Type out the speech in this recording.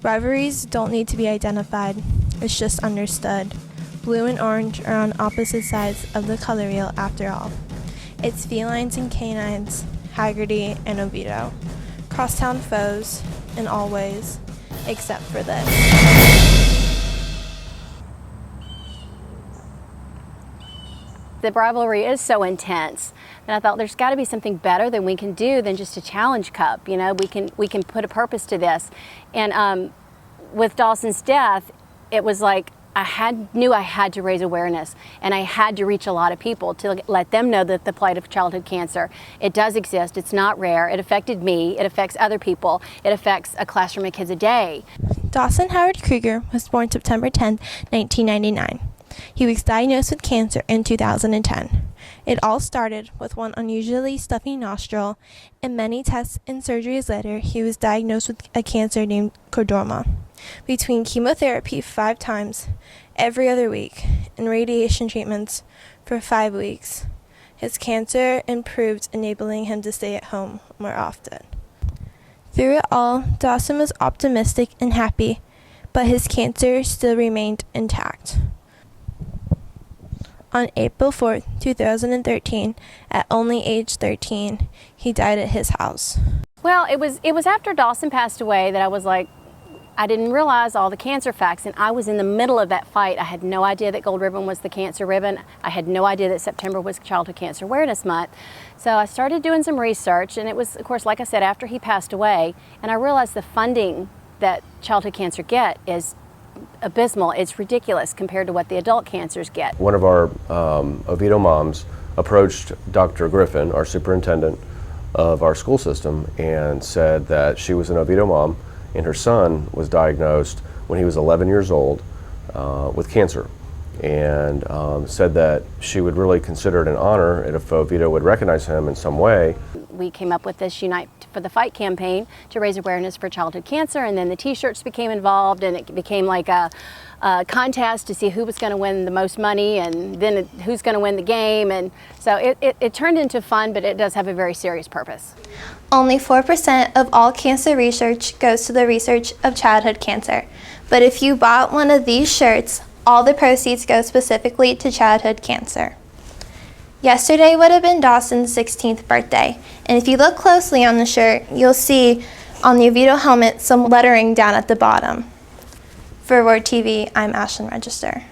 Rivalries don't need to be identified, it's just understood. Blue and orange are on opposite sides of the color wheel after all. It's felines and canines, Hagerty and Oviedo. Crosstown foes in all ways, except for this. The rivalry is so intense, and I thought there's got to be something better than we can do than just a challenge cup. You know, we can put a purpose to this. And with Dawson's death, it was like knew I had to raise awareness, and I had to reach a lot of people to let them know that the plight of childhood cancer, it does exist. It's not rare. It affected me. It affects other people. It affects a classroom of kids a day. Dawson Howard Creager was born September 10, 1999. He was diagnosed with cancer in 2010. It all started with one unusually stuffy nostril, and many tests and surgeries later, he was diagnosed with a cancer named chordoma. Between chemotherapy 5 times every other week and radiation treatments for 5 weeks, his cancer improved, enabling him to stay at home more often. Through it all, Dawson was optimistic and happy, but his cancer still remained intact. On April 4, 2013, at only age 13, he died at his house. Well, it was after Dawson passed away that I was like, I didn't realize all the cancer facts, and I was in the middle of that fight. I had no idea that Gold Ribbon was the cancer ribbon. I had no idea that September was Childhood Cancer Awareness Month. So I started doing some research, and it was, of course, like I said, after he passed away, and I realized the funding that childhood cancer get is abysmal. It's ridiculous compared to what the adult cancers get. One of our Oviedo moms approached Dr. Griffin, our superintendent of our school system, and said that she was an Oviedo mom and her son was diagnosed when he was 11 years old with cancer, and said that she would really consider it an honor if Oviedo would recognize him in some way. We came up with this Unite for the Fight campaign to raise awareness for childhood cancer, and then the t-shirts became involved, and it became like a contest to see who was going to win the most money, and then who's going to win the game, and so it turned into fun, but it does have a very serious purpose. Only 4% of all cancer research goes to the research of childhood cancer, but if you bought one of these shirts, all the proceeds go specifically to childhood cancer. Yesterday would have been Dawson's 16th birthday, and if you look closely on the shirt, you'll see on the Oviedo helmet some lettering down at the bottom. For Word TV, I'm Ashlyn Register.